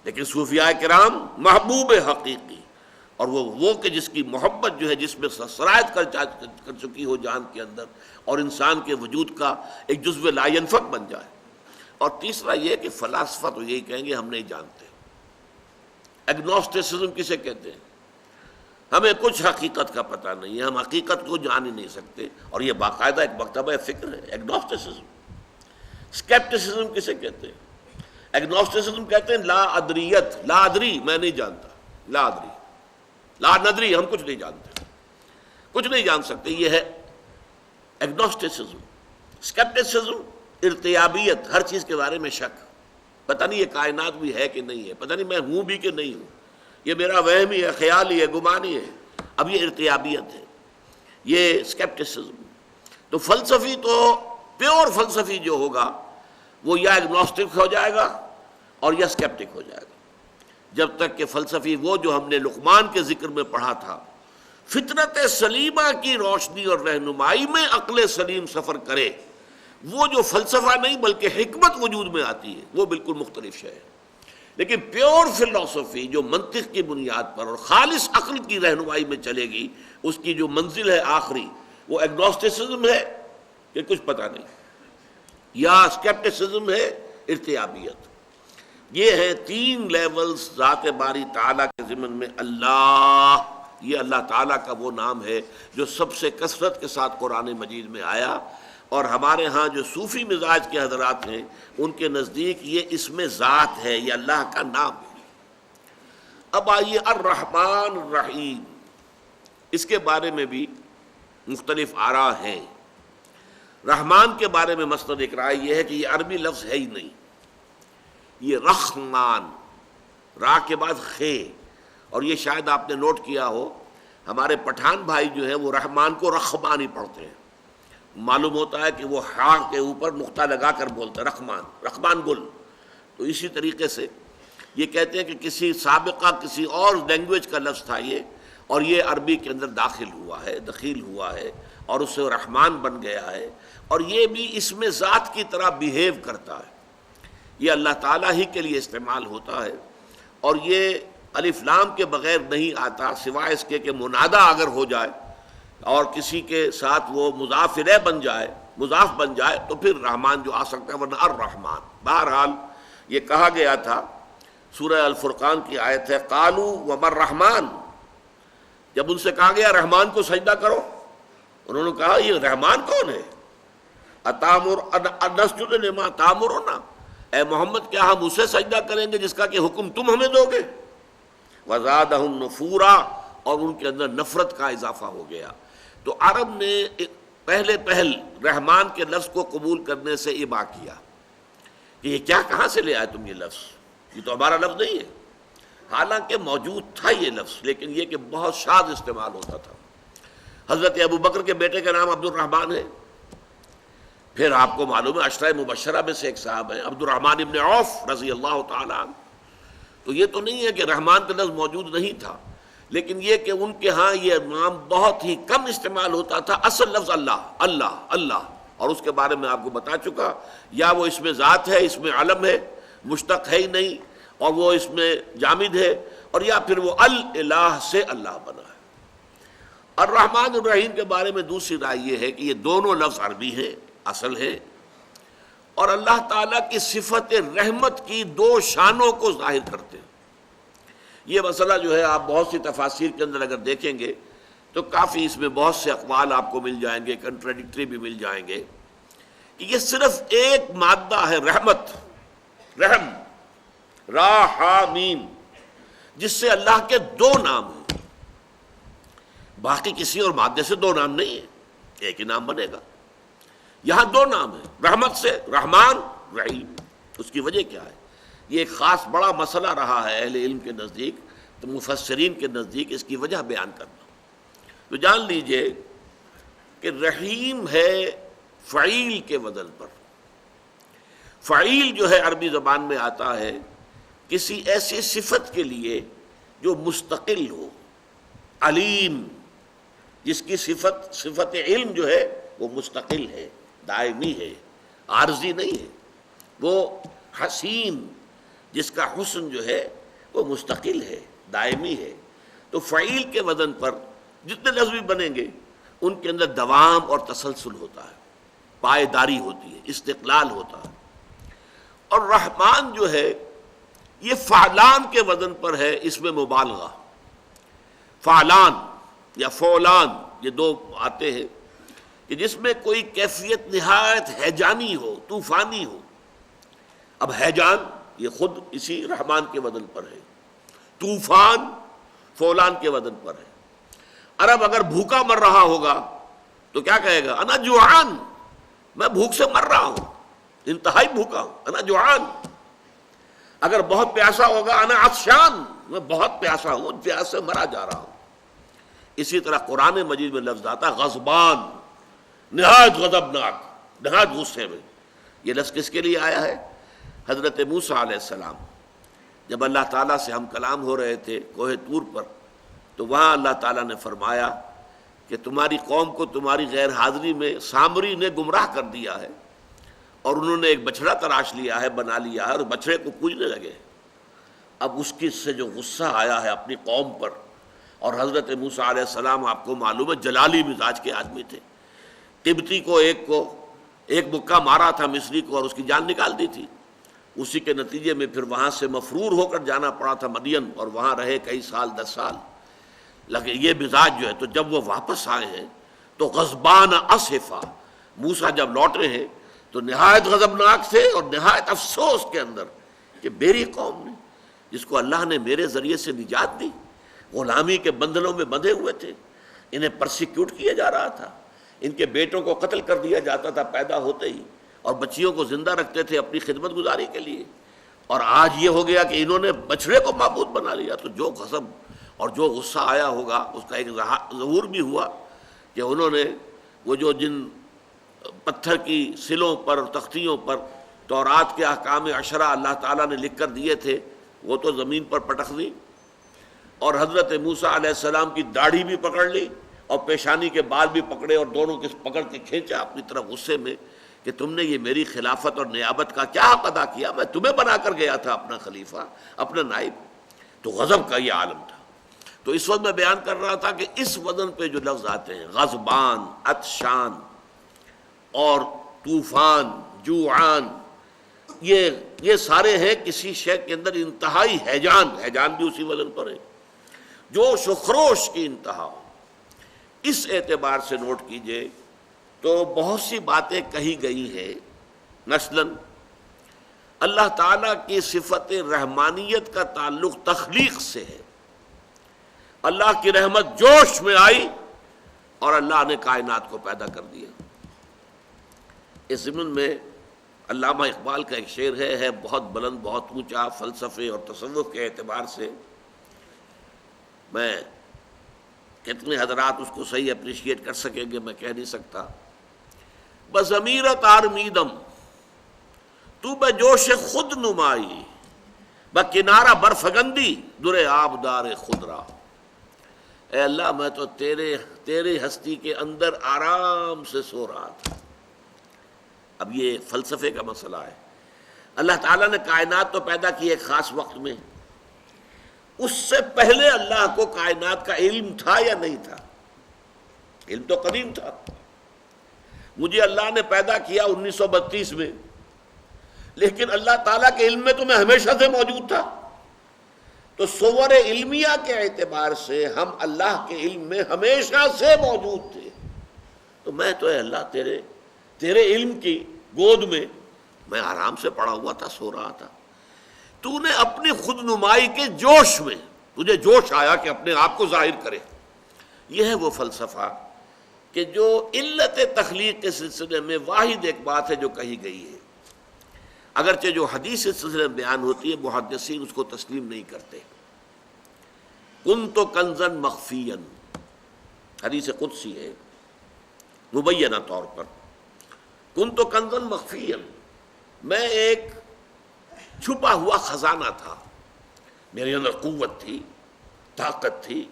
لیکن صوفیاء کرام محبوب حقیقی، اور وہ کہ جس کی محبت جو ہے، جس میں سرایت کر چکی ہو جان کے اندر، اور انسان کے وجود کا ایک جزو لا ینفک بن جائے. اور تیسرا یہ کہ فلاسفہ تو یہی کہیں گے ہم نہیں جانتے. ایگنوسٹسزم کسے کہتے ہیں؟ ہمیں کچھ حقیقت کا پتہ نہیں ہے، ہم حقیقت کو جان ہی نہیں سکتے. اور یہ باقاعدہ ایک مکتبہ فکر ہے، ایگنوسٹسزم. اسکیپٹسزم کسے کہتے ہیں؟ ایگنوسٹسزم کہتے ہیں لا ادریت، لا ادری، میں نہیں جانتا، لا ادری، لا ندری، ہم کچھ نہیں جانتے، کچھ نہیں جان سکتے. یہ ہے ایگنوسٹسزم. اسکیپٹسزم ارتیابیت، ہر چیز کے بارے میں شک، پتہ نہیں یہ کائنات بھی ہے کہ نہیں ہے، پتہ نہیں میں ہوں بھی کہ نہیں ہوں، یہ میرا وہم ہی ہے، خیال ہی ہے، گمان ہی ہے. اب یہ ارتیابیت ہے، یہ اسکیپٹسزم. تو فلسفی تو پیور فلسفی جو ہوگا وہ یا ایگنوسٹک ہو جائے گا اور یا اسکیپٹک ہو جائے گا. جب تک کہ فلسفی وہ جو ہم نے لقمان کے ذکر میں پڑھا تھا، فطرت سلیمہ کی روشنی اور رہنمائی میں عقل سلیم سفر کرے، وہ جو فلسفہ نہیں بلکہ حکمت وجود میں آتی ہے، وہ بالکل مختلف شے ہے. لیکن پیور فلسفی جو منطق کی بنیاد پر اور خالص عقل کی رہنمائی میں چلے گی، اس کی جو منزل ہے آخری، وہ ایگنوسٹسزم ہے کہ کچھ پتہ نہیں، یا اسکیپٹسزم ہے، ارتیابیت. یہ ہے تین لیولز ذات باری تعالیٰ کے ضمن میں. اللہ، یہ اللہ تعالیٰ کا وہ نام ہے جو سب سے کثرت کے ساتھ قرآن مجید میں آیا، اور ہمارے ہاں جو صوفی مزاج کے حضرات ہیں ان کے نزدیک یہ اسم ذات ہے، یہ اللہ کا نام ہے. اب آئیے الرحمن الرحیم، اس کے بارے میں بھی مختلف آراء ہیں. رحمان کے بارے میں مسند ایک رائے یہ ہے کہ یہ عربی لفظ ہے ہی نہیں، یہ رحمان، را کے بعد خے. اور یہ شاید آپ نے نوٹ کیا ہو، ہمارے پٹھان بھائی جو ہیں وہ رحمان کو رحمان ہی پڑھتے ہیں. معلوم ہوتا ہے کہ وہ ہا کے اوپر نقطہ لگا کر بولتے ہیں رحمان، رحمان گل. تو اسی طریقے سے یہ کہتے ہیں کہ کسی سابقہ کسی اور لینگویج کا لفظ تھا یہ، اور یہ عربی کے اندر داخل ہوا ہے اور اس سے رحمان بن گیا ہے. اور یہ بھی اسم ذات کی طرح بیہیو کرتا ہے، یہ اللہ تعالیٰ ہی کے لیے استعمال ہوتا ہے. اور یہ الف لام کے بغیر نہیں آتا، سوائے اس کے کہ منادہ اگر ہو جائے اور کسی کے ساتھ وہ مضاف الیہ بن جائے، مضاف بن جائے، تو پھر رحمان جو آ سکتا ہے، ورنہ الرحمن. بہرحال یہ کہا گیا تھا، سورہ الفرقان کی آیت ہے قالوا وما الرحمن. جب ان سے کہا گیا رحمان کو سجدہ کرو، انہوں نے کہا یہ رحمان کون ہے؟ انسجد لما تامرنا، اے محمد کیا ہم اسے سجدہ کریں گے جس کا کہ حکم تم ہمیں دو گے؟ وزادہم نفورا، اور ان کے اندر نفرت کا اضافہ ہو گیا. تو عرب نے پہل رحمان کے لفظ کو قبول کرنے سے ابا کیا کہ یہ کیا، کہاں سے لے آئے تم یہ لفظ، یہ تو ہمارا لفظ نہیں ہے. حالانکہ موجود تھا یہ لفظ، لیکن یہ کہ بہت شاذ استعمال ہوتا تھا۔ حضرت ابو بکر کے بیٹے کا نام عبد الرحمن ہے، پھر آپ کو معلوم ہے عشرہ مبشرہ میں سے ایک صاحب ہیں عبد الرحمن ابن عوف رضی اللہ تعالیٰ عنہ۔ تو یہ تو نہیں ہے کہ رحمان کا لفظ موجود نہیں تھا، لیکن یہ کہ ان کے ہاں یہ نام بہت ہی کم استعمال ہوتا تھا۔ اصل لفظ اللہ اللہ اللہ، اور اس کے بارے میں آپ کو بتا چکا، یا وہ اس میں ذات ہے، اس میں علم ہے، مشتق ہے ہی نہیں، اور وہ اس میں جامد ہے، اور یا پھر وہ الہ سے اللہ بنا ہے۔ الرحمن الرحیم کے بارے میں دوسری رائے یہ ہے کہ یہ دونوں لفظ عربی ہیں، اصل ہے، اور اللہ تعالیٰ کی صفت رحمت کی دو شانوں کو ظاہر کرتے ہیں۔ یہ مسئلہ جو ہے آپ بہت سی تفاسیر کے اندر اگر دیکھیں گے تو کافی اس میں بہت سے اقوال آپ کو مل جائیں گے، کنٹراڈکٹری بھی مل جائیں گے، کہ یہ صرف ایک مادہ ہے رحمت، رحم، را ہا میم، جس سے اللہ کے دو نام ہیں، باقی کسی اور مادے سے دو نام نہیں ہے، ایک ہی نام بنے گا۔ یہاں دو نام ہیں رحمت سے، رحمان رحیم۔ اس کی وجہ کیا ہے؟ یہ ایک خاص بڑا مسئلہ رہا ہے اہل علم کے نزدیک، تو مفسرین کے نزدیک اس کی وجہ بیان کرنا۔ تو جان لیجئے کہ رحیم ہے فعیل کے وزن پر۔ فعیل جو ہے عربی زبان میں آتا ہے کسی ایسی صفت کے لیے جو مستقل ہو، علیم، جس کی صفت علم جو ہے وہ مستقل ہے، دائمی ہے، عارضی نہیں ہے۔ وہ حسین، جس کا حسن جو ہے وہ مستقل ہے، دائمی ہے۔ تو فعیل کے وزن پر جتنے لفظ بھی بنیں گے ان کے اندر دوام اور تسلسل ہوتا ہے، پائیداری ہوتی ہے، استقلال ہوتا ہے۔ اور رحمان جو ہے یہ فعلان کے وزن پر ہے، اس میں مبالغہ، فعلان یا فعلان، یہ دو آتے ہیں کہ جس میں کوئی کیفیت نہایت ہیجانی ہو، طوفانی ہو۔ اب ہیجان یہ خود اسی رحمان کے وزن پر ہے، طوفان فعلان کے وزن پر ہے۔ عرب اگر بھوکا مر رہا ہوگا تو کیا کہے گا؟ انا جوعان، میں بھوک سے مر رہا ہوں، انتہائی بھوکا ہوں، انا جوعان۔ اگر بہت پیاسا ہوگا انا عطشان، میں بہت پیاسا ہوں، پیاس سے مرا جا رہا ہوں۔ اسی طرح قرآن مجید میں لفظ آتا غضبان، نہایت غضبناک، نہایت غصے میں۔ یہ لفظ کس کے لیے آیا ہے؟ حضرت موسیٰ علیہ السلام جب اللہ تعالیٰ سے ہم کلام ہو رہے تھے کوہ طور پر، تو وہاں اللہ تعالیٰ نے فرمایا کہ تمہاری قوم کو تمہاری غیر حاضری میں سامری نے گمراہ کر دیا ہے، اور انہوں نے ایک بچڑا تراش لیا ہے، بنا لیا ہے، اور بچڑے کو پوجنے لگے۔ اب اس کی سے جو غصہ آیا ہے اپنی قوم پر، اور حضرت موسیٰ علیہ السلام آپ کو معلوم ہے جلالی مزاج کے آدمی تھے، قبطی کو ایک مکہ مارا تھا مصری کو، اور اس کی جان نکال دی تھی۔ اسی کے نتیجے میں پھر وہاں سے مفرور ہو کر جانا پڑا تھا مدین، اور وہاں رہے کئی سال، 10 سال۔ لیکن یہ مزاج جو ہے، تو جب وہ واپس آئے ہیں تو غضبان اسفا، موسیٰ جب لوٹے ہیں تو نہایت غضبناک تھے اور نہایت افسوس کے اندر کہ میری قوم نے، جس کو اللہ نے میرے ذریعے سے نجات دی، غلامی کے بندھنوں میں بندھے ہوئے تھے، انہیں پرسیکیوٹ کیا جا رہا تھا، ان کے بیٹوں کو قتل کر دیا جاتا تھا پیدا ہوتے ہی، اور بچیوں کو زندہ رکھتے تھے اپنی خدمت گزاری کے لیے، اور آج یہ ہو گیا کہ انہوں نے بچڑے کو معبود بنا لیا۔ تو جو غضب اور جو غصہ آیا ہوگا اس کا ایک ظہور بھی ہوا کہ انہوں نے وہ جو جن پتھر کی سلوں پر، تختیوں پر تورات کے احکام عشرہ اللہ تعالیٰ نے لکھ کر دیے تھے، وہ تو زمین پر پٹخ دی، اور حضرت موسیٰ علیہ السلام کی داڑھی بھی پکڑ لی اور پیشانی کے بال بھی پکڑے، اور دونوں کے پکڑ کے کھینچا اپنی طرف غصے میں کہ تم نے یہ میری خلافت اور نیابت کا کیا حق ادا کیا؟ میں تمہیں بنا کر گیا تھا اپنا خلیفہ، اپنا نائب۔ تو غضب کا یہ عالم تھا۔ تو اس وقت میں بیان کر رہا تھا کہ اس وزن پہ جو لفظ آتے ہیں غضبان، عطشان اور طوفان، جوعان، یہ سارے ہیں کسی شے کے اندر انتہائی ہیجان بھی اسی وزن پر ہے، جوش و خروش کی انتہا ہو۔ اس اعتبار سے نوٹ کیجئے تو بہت سی باتیں کہی گئی ہیں، مثلاً اللہ تعالیٰ کی صفت رحمانیت کا تعلق تخلیق سے ہے۔ اللہ کی رحمت جوش میں آئی اور اللہ نے کائنات کو پیدا کر دیا۔ اس ضمن میں علامہ اقبال کا ایک شعر ہے بہت بلند، بہت اونچا، فلسفے اور تصوف کے اعتبار سے، میں کتنے حضرات اس کو صحیح اپریشیٹ کر سکیں گے میں کہہ نہیں سکتا. بضمیرت آرمیدم تو بے جوش خود نمائی بکنارہ برفگندی در آبدار خود را. اے اللہ میں تو تیرے ہستی کے اندر آرام سے سو رہا تھا. اب یہ فلسفے کا مسئلہ ہے. اللہ تعالیٰ نے کائنات تو پیدا کی ایک خاص وقت میں، اس سے پہلے اللہ کو کائنات کا علم تھا یا نہیں تھا؟ علم تو قدیم تھا. مجھے اللہ نے پیدا کیا 1932 میں، لیکن اللہ تعالیٰ کے علم میں تو میں ہمیشہ سے موجود تھا. تو صور علمیہ کے اعتبار سے ہم اللہ کے علم میں ہمیشہ سے موجود تھے. تو میں تو اے اللہ تیرے علم کی گود میں میں آرام سے پڑا ہوا تھا، سو رہا تھا. تو نے اپنی خود نمائی کے جوش میں، تجھے جوش آیا کہ اپنے آپ کو ظاہر کرے. یہ ہے وہ فلسفہ کہ جو علت تخلیق کے سلسلے میں واحد ایک بات ہے جو کہی گئی ہے، اگرچہ جو حدیث اس سلسلے میں بیان ہوتی ہے محدثین اس کو تسلیم نہیں کرتے. کنت کنزن مخفیا، حدیث قدسی ہے مبینہ طور پر. کنت کنزن مخفیا، میں ایک چھپا ہوا خزانہ تھا. میرے اندر قوت تھی، طاقت تھی،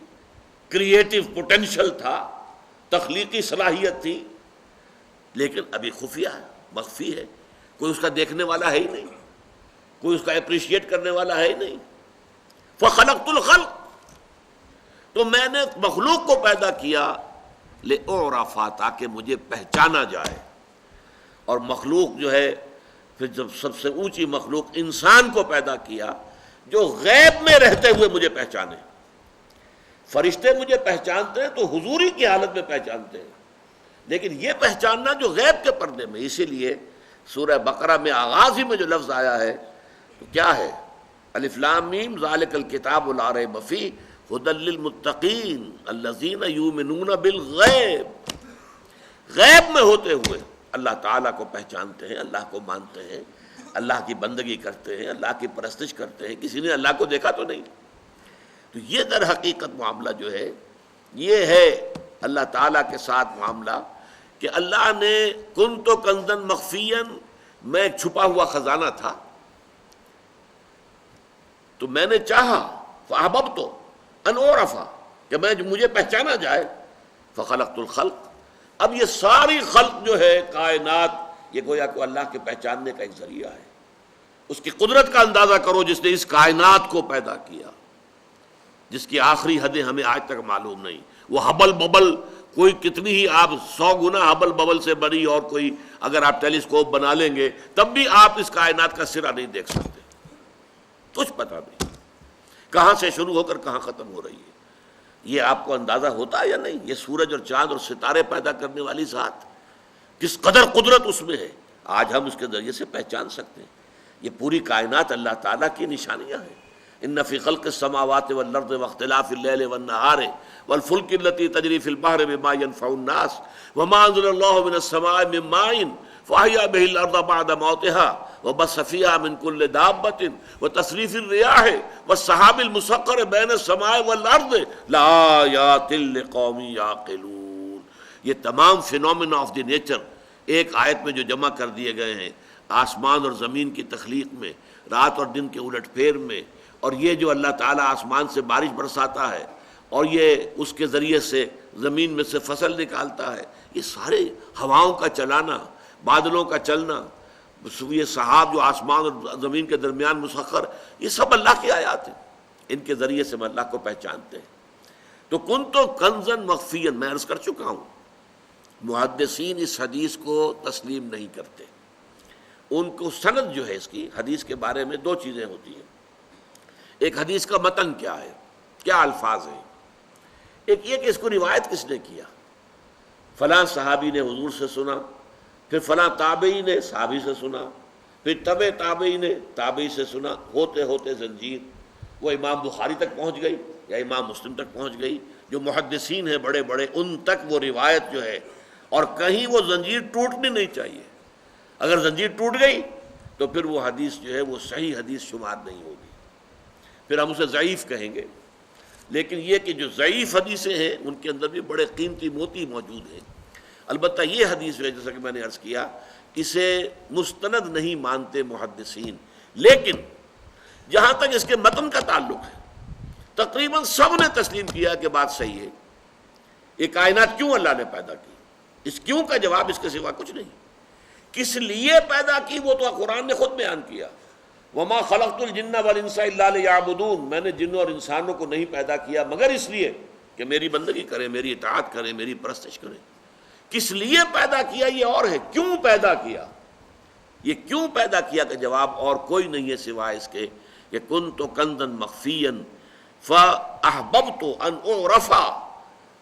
کریٹو پوٹینشل تھا، تخلیقی صلاحیت تھی، لیکن ابھی خفیہ ہے، مخفی ہے. کوئی اس کا دیکھنے والا ہے ہی نہیں، کوئی اس کا اپریشیٹ کرنے والا ہے ہی نہیں. فخلقت الخلق، تو میں نے مخلوق کو پیدا کیا لأعرف، تاکہ مجھے پہچانا جائے. اور مخلوق جو ہے پھر جب سب سے اونچی مخلوق انسان کو پیدا کیا جو غیب میں رہتے ہوئے مجھے پہچانے. فرشتے مجھے پہچانتے ہیں تو حضوری کی حالت میں پہچانتے ہیں، لیکن یہ پہچاننا جو غیب کے پردے میں. اسی لیے سورہ بقرہ میں آغاز ہی میں جو لفظ آیا ہے تو کیا ہے؟ الف لام میم ذالک الکتاب لا ریب فیہ ھدی للمتقین الذین یؤمنون بالغیب. غیب میں ہوتے ہوئے اللہ تعالیٰ کو پہچانتے ہیں، اللہ کو مانتے ہیں، اللہ کی بندگی کرتے ہیں، اللہ کی پرستش کرتے ہیں. کسی نے اللہ کو دیکھا تو نہیں. تو یہ در حقیقت معاملہ جو ہے یہ ہے اللہ تعالیٰ کے ساتھ معاملہ کہ اللہ نے کنت کنزن مخفیا، میں ایک چھپا ہوا خزانہ تھا تو میں نے چاہا فاحببت ان اعرف، کہ مجھے پہچانا جائے. فخلقت الخلق، اب یہ ساری خلق جو ہے کائنات یہ گویا کہ اللہ کے پہچاننے کا ایک ذریعہ ہے. اس کی قدرت کا اندازہ کرو جس نے اس کائنات کو پیدا کیا، جس کی آخری حدیں ہمیں آج تک معلوم نہیں. وہ ہبل ببل کوئی کتنی ہی آپ 100 گنا ہبل ببل سے بڑی اور کوئی اگر آپ ٹیلیسکوپ بنا لیں گے تب بھی آپ اس کائنات کا سرا نہیں دیکھ سکتے. کچھ پتہ نہیں کہاں سے شروع ہو کر کہاں ختم ہو رہی ہے. یہ آپ کو اندازہ ہوتا ہے یا نہیں؟ یہ سورج اور چاند اور ستارے پیدا کرنے والی ذات کس قدر قدرت اس میں ہے، آج ہم اس کے ذریعے سے پہچان سکتے ہیں. یہ پوری کائنات اللہ تعالیٰ کی نشانیاں ہیں. ان فی خلق السماوات والارض واختلاف اللیل والنہار والفلک التی تجری فی البحر بما ينفع الناس وما انزل اللہ من السماء من ماء فاحیا به الارض بعد موتها وبث فيها من كل دابة وتصريف الرياح والسحاب المسخر بين السماء والارض لآیات لقوم یعقلون. یہ تمام فینومینا آف دی نیچر ایک آیت میں جو جمع کر دیے گئے ہیں، آسمان اور زمین کی تخلیق میں، رات اور دن کے الٹ پھیر میں، اور یہ جو اللہ تعالیٰ آسمان سے بارش برساتا ہے اور یہ اس کے ذریعے سے زمین میں سے فصل نکالتا ہے، یہ سارے ہواؤں کا چلانا، بادلوں کا چلنا، یہ سحاب جو آسمان اور زمین کے درمیان مسخر، یہ سب اللہ کی آیات ہیں. ان کے ذریعے سے ہم اللہ کو پہچانتے ہیں. تو کنت کنزن مخفیا، میں عرض کر چکا ہوں محدثین اس حدیث کو تسلیم نہیں کرتے. ان کو سند جو ہے اس کی حدیث کے بارے میں دو چیزیں ہوتی ہیں. ایک حدیث کا متن کیا ہے، کیا الفاظ ہیں. ایک یہ کہ اس کو روایت کس نے کیا، فلاں صحابی نے حضور سے سنا، پھر فلاں تابعی نے صحابی سے سنا، پھر تبع تابعی نے تابعی سے سنا، ہوتے ہوتے زنجیر وہ امام بخاری تک پہنچ گئی یا امام مسلم تک پہنچ گئی. جو محدثین ہیں بڑے بڑے ان تک وہ روایت جو ہے، اور کہیں وہ زنجیر ٹوٹنی نہیں چاہیے. اگر زنجیر ٹوٹ گئی تو پھر وہ حدیث جو ہے وہ صحیح حدیث شمار نہیں ہوگی، پھر ہم اسے ضعیف کہیں گے. لیکن یہ کہ جو ضعیف حدیثیں ہیں ان کے اندر بھی بڑے قیمتی موتی موجود ہیں۔ البتہ یہ حدیث ہے جیسا کہ میں نے عرض کیا اسے مستند نہیں مانتے محدثین، لیکن جہاں تک اس کے متن کا تعلق ہے تقریباً سب نے تسلیم کیا کہ بات صحیح ہے۔ یہ کائنات کیوں اللہ نے پیدا کی، اس کیوں کا جواب اس کے سوا کچھ نہیں۔ کس لیے پیدا کی وہ تو قرآن نے خود بیان کیا، وما خلقت الجن والانس الا لیعبدون، میں نے جنوں اور انسانوں کو نہیں پیدا کیا مگر اس لیے کہ میری بندگی کریں، میری اطاعت کریں، میری پرستش کریں۔ کس لیے پیدا کیا یہ اور ہے، کیوں پیدا کیا، یہ کیوں پیدا کیا کا جواب اور کوئی نہیں ہے سوائے اس کے کہ کنت کنزا مخفیا فاحببت ان اعرف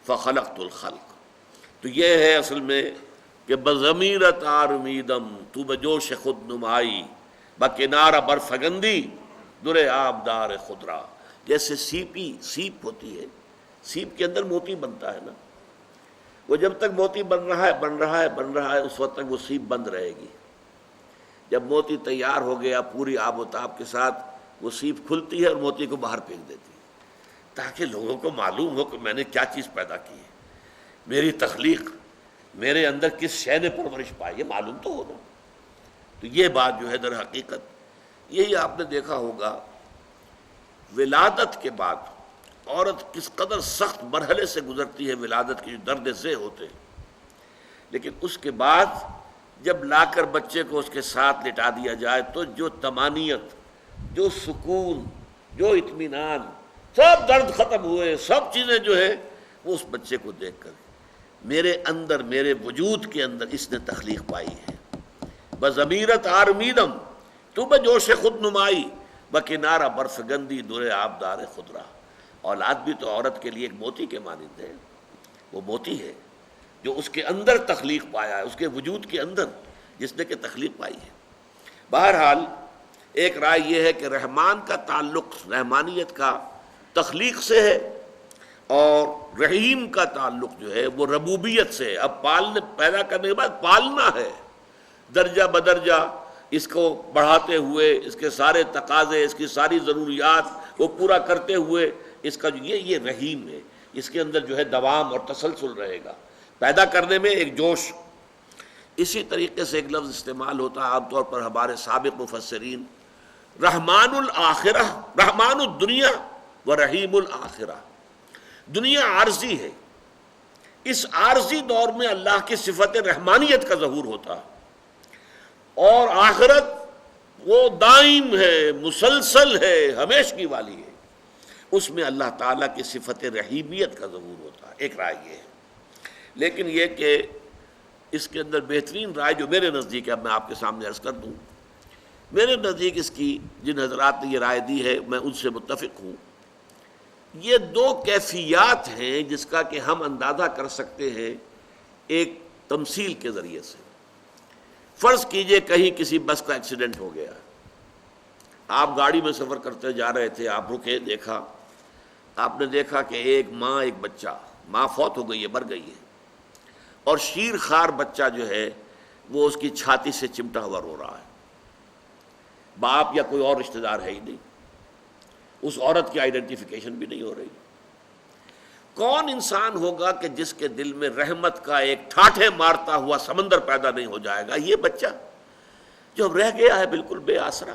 فخلقت الخلق۔ تو یہ ہے اصل میں کہ بضمیرت آرمیدم تو بجوش خود نمائی بکنارہ برفگندی در آبدار خضرا۔ جیسے سیپ ہوتی ہے، سیپ کے اندر موتی بنتا ہے نا، وہ جب تک موتی بن رہا ہے اس وقت تک وہ سیپ بند رہے گی۔ جب موتی تیار ہو گیا پوری آب و تاب کے ساتھ وہ سیپ کھلتی ہے اور موتی کو باہر پھینک دیتی ہے تاکہ لوگوں کو معلوم ہو کہ میں نے کیا چیز پیدا کی ہے، میری تخلیق، میرے اندر کس شے نے پرورش پائی، یہ معلوم تو ہونا۔ تو یہ بات جو ہے در حقیقت یہی آپ نے دیکھا ہوگا ولادت کے بعد عورت کس قدر سخت مرحلے سے گزرتی ہے، ولادت کے جو درد ذہ ہوتے ہیں، لیکن اس کے بعد جب لا کر بچے کو اس کے ساتھ لٹا دیا جائے تو جو طمانینت، جو سکون، جو اطمینان، سب درد ختم ہوئے، سب چیزیں جو ہے وہ اس بچے کو دیکھ کر میرے اندر، میرے وجود کے اندر اس نے تخلیق پائی ہے۔ بضمیرت آرمیدم تو بجوش خود نمائی بکنارہ برفگندی در آبدار خضرا۔ اولاد بھی تو عورت کے لیے ایک موتی کے مانند ہے، وہ موتی ہے جو اس کے اندر تخلیق پایا ہے، اس کے وجود کے اندر جس نے کہ تخلیق پائی ہے۔ بہرحال ایک رائے یہ ہے کہ رحمان کا تعلق، رحمانیت کا تخلیق سے ہے، اور رحیم کا تعلق جو ہے وہ ربوبیت سے ہے۔ اب پیدا کرنے کے بعد پالنا ہے، درجہ بدرجہ اس کو بڑھاتے ہوئے، اس کے سارے تقاضے، اس کی ساری ضروریات وہ پورا کرتے ہوئے اس کا جو یہ رحیم ہے، اس کے اندر جو ہے دوام اور تسلسل رہے گا، پیدا کرنے میں ایک جوش۔ اسی طریقے سے ایک لفظ استعمال ہوتا ہے عام طور پر ہمارے سابق مفسرین، رحمان الآخرہ، رحمان الدنیا و رحیم الآخرہ۔ دنیا عارضی ہے، اس عارضی دور میں اللہ کی صفت رحمانیت کا ظہور ہوتا ہے، اور آخرت وہ دائم ہے، مسلسل ہے، ہمیشگی والی ہے، اس میں اللہ تعالیٰ کی صفت رحیمیت کا ظہور ہوتا ہے۔ ایک رائے یہ ہے، لیکن یہ کہ اس کے اندر بہترین رائے جو میرے نزدیک ہے، اب میں آپ کے سامنے عرض کر دوں، میرے نزدیک اس کی جن حضرات نے یہ رائے دی ہے میں ان سے متفق ہوں۔ یہ دو کیفیات ہیں جس کا کہ ہم اندازہ کر سکتے ہیں ایک تمثیل کے ذریعے سے۔ فرض کیجئے کہیں کسی بس کا ایکسیڈنٹ ہو گیا، آپ گاڑی میں سفر کرتے جا رہے تھے، آپ رکے، دیکھا، آپ نے دیکھا کہ ایک ماں، ایک بچہ، ماں فوت ہو گئی ہے، مر گئی ہے، اور شیر خوار بچہ جو ہے وہ اس کی چھاتی سے چمٹا ہوا رو رہا ہے، باپ یا کوئی اور رشتہ دار ہے ہی نہیں، اس عورت کی آئیڈینٹیفیکیشن بھی نہیں ہو رہی۔ کون انسان ہوگا کہ جس کے دل میں رحمت کا ایک ٹھاٹھے مارتا ہوا سمندر پیدا نہیں ہو جائے گا؟ یہ بچہ جو اب رہ گیا ہے بالکل بے آسرا،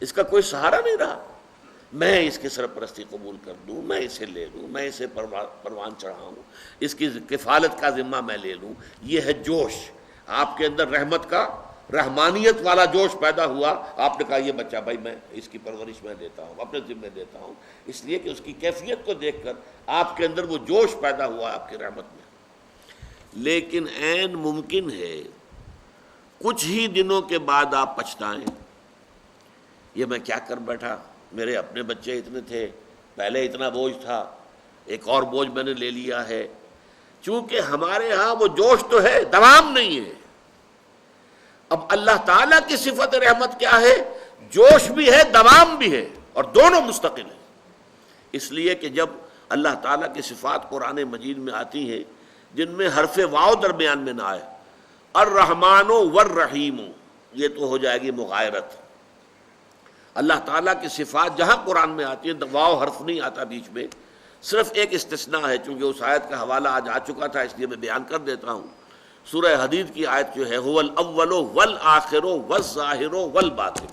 اس کا کوئی سہارا نہیں رہا، میں اس کی سرپرستی قبول کر دوں، میں اسے لے لوں، میں اسے پروان چڑھاؤں، اس کی کفالت کا ذمہ میں لے لوں۔ یہ ہے جوش، آپ کے اندر رحمت کا، رحمانیت والا جوش پیدا ہوا۔ آپ نے کہا یہ بچہ بھائی میں اس کی پرورش میں لیتا ہوں، اپنے ذمہ لیتا ہوں، اس لیے کہ اس کی کیفیت کو دیکھ کر آپ کے اندر وہ جوش پیدا ہوا آپ کی رحمت میں۔ لیکن عین ممکن ہے کچھ ہی دنوں کے بعد آپ پچھتائیں، یہ میں کیا کر بیٹھا، میرے اپنے بچے اتنے تھے، پہلے اتنا بوجھ تھا، ایک اور بوجھ میں نے لے لیا ہے۔ چونکہ ہمارے ہاں وہ جوش تو ہے، دوام نہیں ہے۔ اب اللہ تعالیٰ کی صفت رحمت کیا ہے؟ جوش بھی ہے، دوام بھی ہے، اور دونوں مستقل ہیں۔ اس لیے کہ جب اللہ تعالیٰ کی صفات قرآن مجید میں آتی ہیں جن میں حرف واو درمیان میں نہ آئے، الرحمن والرحیم، یہ تو ہو جائے گی مغایرت۔ اللہ تعالیٰ کی صفات جہاں قرآن میں آتی ہے واو حرف نہیں آتا بیچ میں، صرف ایک استثناء ہے، چونکہ اس آیت کا حوالہ آج آ چکا تھا اس لیے میں بیان کر دیتا ہوں۔ سورہ حدید کی آیت جو ہے هو الاول والآخر والظاہر والباطن،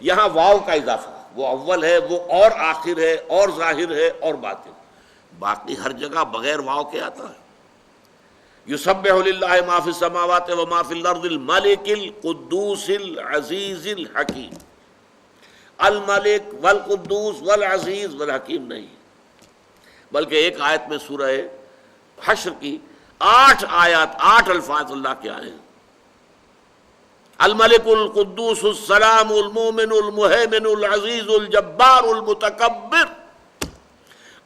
یہاں واو کا اضافہ، وہ اول ہے، وہ اور آخر ہے، اور ظاہر ہے، اور باطن۔ باقی ہر جگہ بغیر واو کے آتا ہے۔ یسبح للہ ما فی السماوات و ما فی الارض الملک القدوس العزیز الحکیم۔ الملک والقدوس والعزیز والحکیم نہیں، بلکہ ایک آیت میں سورہ حشر کی 8 آیات 8 الفاظ اللہ کے آئے ہیں۔ الملک القدوس السلام المومن المہیمن العزیز الجبار المتکبر،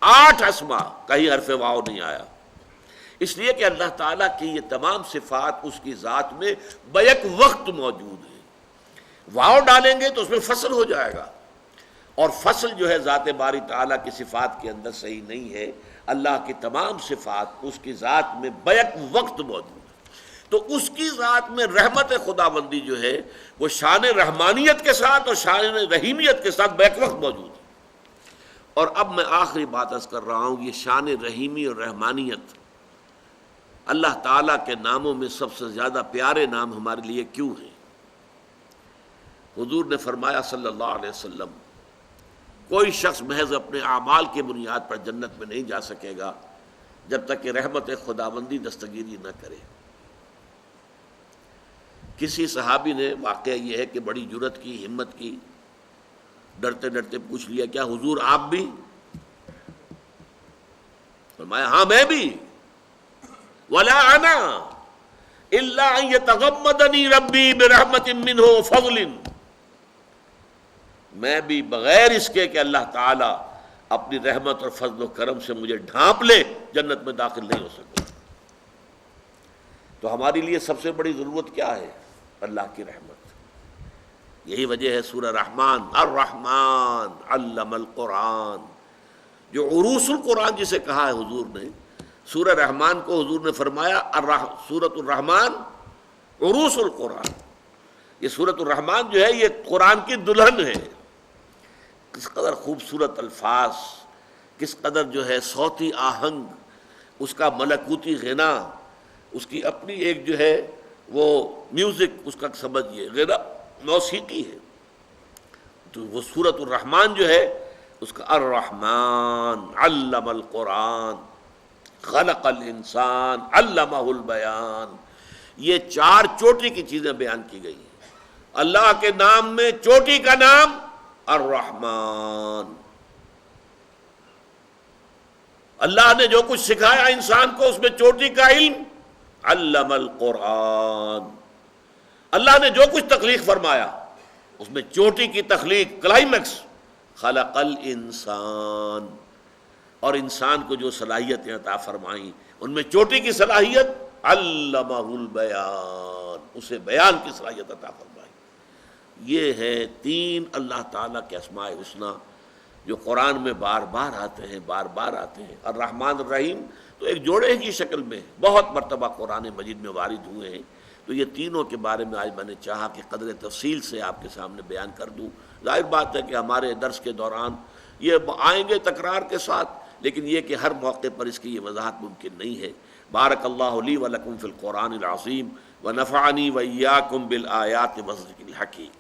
8 اسماء، کہیں حرف واو نہیں آیا، اس لیے کہ اللہ تعالیٰ کی یہ تمام صفات اس کی ذات میں بیک وقت موجود ہیں۔ واو ڈالیں گے تو اس میں فصل ہو جائے گا، اور فصل جو ہے ذات باری تعالیٰ کی صفات کے اندر صحیح نہیں ہے۔ اللہ کی تمام صفات اس کی ذات میں بیک وقت موجود ہے، تو اس کی ذات میں رحمت خداوندی جو ہے وہ شان رحمانیت کے ساتھ اور شان رحیمیت کے ساتھ بیک وقت موجود ہے۔ اور اب میں آخری بات عرض کر رہا ہوں، یہ شان رحیمی اور رحمانیت اللہ تعالیٰ کے ناموں میں سب سے زیادہ پیارے نام ہمارے لیے کیوں ہیں؟ حضور نے فرمایا صلی اللہ علیہ وسلم، کوئی شخص محض اپنے اعمال کی بنیاد پر جنت میں نہیں جا سکے گا جب تک کہ رحمت خداوندی دستگیری نہ کرے۔ کسی صحابی نے، واقعہ یہ ہے کہ بڑی جرت کی، ہمت کی، ڈرتے ڈرتے پوچھ لیا، کیا حضور آپ بھی؟ فرمایا ہاں میں بھی۔ ولا انا الا ان يتغمدني ربي برحمة منه وفضل، میں بھی بغیر اس کے کہ اللہ تعالیٰ اپنی رحمت اور فضل و کرم سے مجھے ڈھانپ لے جنت میں داخل نہیں ہو سکتا۔ تو ہمارے لیے سب سے بڑی ضرورت کیا ہے؟ اللہ کی رحمت۔ یہی وجہ ہے سورہ رحمان، الرحمن علم القرآن، جو عروس القرآن جسے کہا ہے حضور نے، سورہ رحمان کو حضور نے فرمایا سورۃ الرحمن عروس القرآن۔ یہ سورۃ الرحمان جو ہے یہ قرآن کی دلہن ہے۔ کس قدر خوبصورت الفاظ، کس قدر جو ہے صوتی آہنگ، اس کا ملکوتی غنا، اس کی اپنی ایک جو ہے وہ میوزک، اس کا سمجھیے غنا موسیقی ہے۔ تو وہ سورۃ الرحمان جو ہے اس کا الرحمن علم القرآن خلق الانسان علمہ البیان، یہ 4 چوٹی کی چیزیں بیان کی گئی ہیں۔ اللہ کے نام میں چوٹی کا نام الرحمن۔ اللہ نے جو کچھ سکھایا انسان کو اس میں چوٹی کا علم، علم القرآن۔ اللہ نے جو کچھ تخلیق فرمایا اس میں چوٹی کی تخلیق، کلائمیکس، خلق الانسان۔ اور انسان کو جو صلاحیتیں عطا فرمائیں ان میں چوٹی کی صلاحیت علمہ البیان، اسے بیان کی صلاحیت عطا فرمائی۔ یہ ہے 3 اللہ تعالیٰ کے اسماء الحسنی جو قرآن میں بار بار آتے ہیں، بار بار آتے ہیں۔ الرحمن الرحیم تو ایک جوڑے کی شکل میں بہت مرتبہ قرآن مجید میں وارد ہوئے ہیں۔ تو یہ تینوں کے بارے میں آج میں نے چاہا کہ قدر تفصیل سے آپ کے سامنے بیان کر دوں۔ ظاہر بات ہے کہ ہمارے درس کے دوران یہ آئیں گے تکرار کے ساتھ، لیکن یہ کہ ہر موقع پر اس کی یہ وضاحت ممکن نہیں ہے۔ بارک اللہ لی و لکم فی القرآن العظیم ونفعنی و ایاکم بالآیات والذکر الحکیم۔